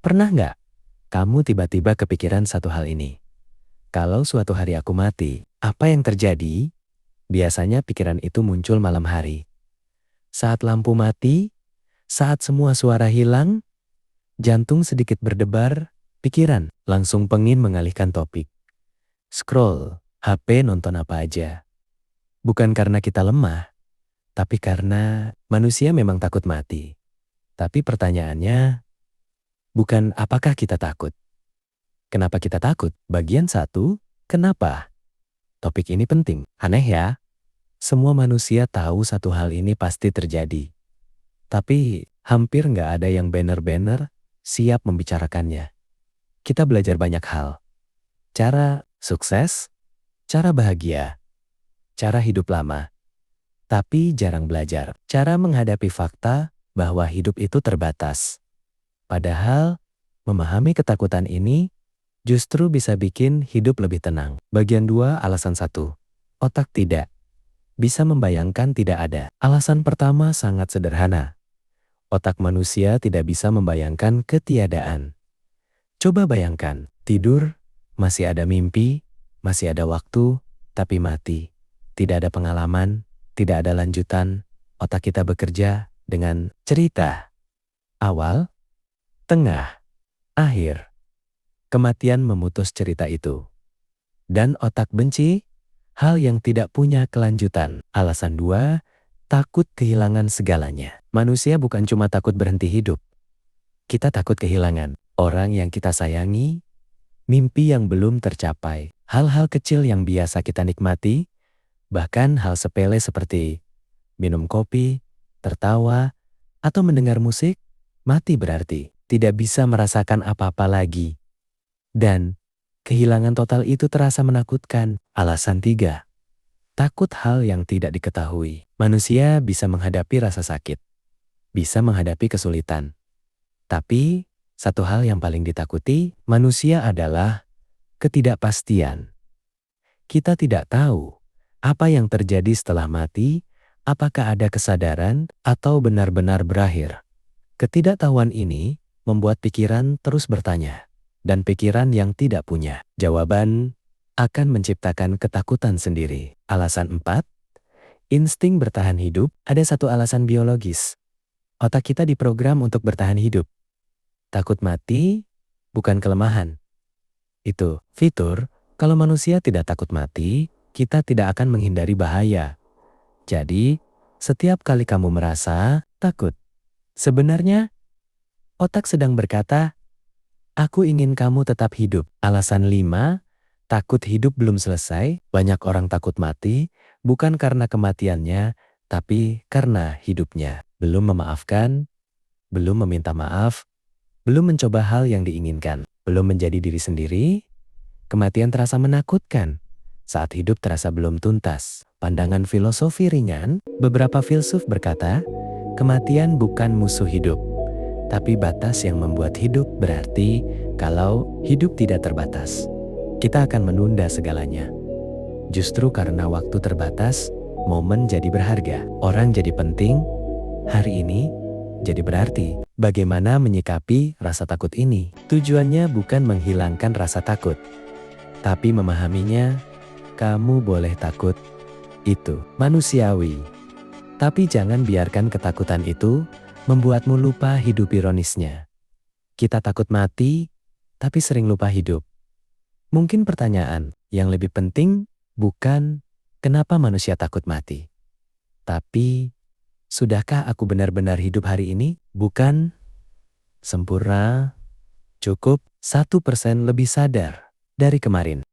Pernah nggak kamu tiba-tiba kepikiran satu hal ini? Kalau suatu hari aku mati, apa yang terjadi? Biasanya pikiran itu muncul malam hari. Saat lampu mati, saat semua suara hilang, jantung sedikit berdebar, pikiran langsung pengin mengalihkan topik. Scroll, HP nonton apa aja. Bukan karena kita lemah, tapi karena manusia memang takut mati. Tapi pertanyaannya, bukan apakah kita takut. Kenapa kita takut? Bagian 1, kenapa? Topik ini penting. Aneh ya? Semua manusia tahu satu hal ini pasti terjadi. Tapi hampir nggak ada yang benar-benar siap membicarakannya. Kita belajar banyak hal. Cara sukses, cara bahagia, cara hidup lama. Tapi jarang belajar cara menghadapi fakta bahwa hidup itu terbatas. Padahal memahami ketakutan ini justru bisa bikin hidup lebih tenang. Bagian 2, alasan 1. Otak tidak bisa membayangkan tidak ada. Alasan pertama sangat sederhana. Otak manusia tidak bisa membayangkan ketiadaan. Coba bayangkan, tidur, masih ada mimpi, masih ada waktu, tapi mati. Tidak ada pengalaman, tidak ada lanjutan. Otak kita bekerja dengan cerita. Awal, tengah, akhir. Kematian memutus cerita itu. Dan otak benci hal yang tidak punya kelanjutan. Alasan 2, takut kehilangan segalanya. Manusia bukan cuma takut berhenti hidup. Kita takut kehilangan orang yang kita sayangi, mimpi yang belum tercapai, hal-hal kecil yang biasa kita nikmati, bahkan hal sepele seperti minum kopi, tertawa, atau mendengar musik. Mati berarti tidak bisa merasakan apa-apa lagi. Dan kehilangan total itu terasa menakutkan. Alasan 3, takut hal yang tidak diketahui. Manusia bisa menghadapi rasa sakit, bisa menghadapi kesulitan. Tapi satu hal yang paling ditakuti manusia adalah ketidakpastian. Kita tidak tahu apa yang terjadi setelah mati, apakah ada kesadaran atau benar-benar berakhir. Ketidaktahuan ini membuat pikiran terus bertanya. Dan pikiran yang tidak punya jawaban akan menciptakan ketakutan sendiri. Alasan 4, insting bertahan hidup. Ada satu alasan biologis. Otak kita diprogram untuk bertahan hidup. Takut mati bukan kelemahan. Itu fitur. Kalau manusia tidak takut mati, kita tidak akan menghindari bahaya. Jadi, setiap kali kamu merasa takut, sebenarnya otak sedang berkata, aku ingin kamu tetap hidup. Alasan 5, takut hidup belum selesai. Banyak orang takut mati, bukan karena kematiannya, tapi karena hidupnya. Belum memaafkan, belum meminta maaf, belum mencoba hal yang diinginkan, belum menjadi diri sendiri. Kematian terasa menakutkan, saat hidup terasa belum tuntas. Pandangan filosofi ringan, beberapa filsuf berkata, kematian bukan musuh hidup, tapi batas yang membuat hidup. Berarti kalau hidup tidak terbatas, kita akan menunda segalanya. Justru karena waktu terbatas, momen jadi berharga, orang jadi penting, hari ini jadi berarti. Bagaimana menyikapi rasa takut ini? Tujuannya bukan menghilangkan rasa takut, tapi memahaminya. Kamu boleh takut, itu manusiawi. Tapi jangan biarkan ketakutan itu membuatmu lupa hidup. Ironisnya, kita takut mati, tapi sering lupa hidup. Mungkin pertanyaan yang lebih penting bukan kenapa manusia takut mati, tapi sudahkah aku benar-benar hidup hari ini? Bukan sempurna, cukup 1% lebih sadar dari kemarin.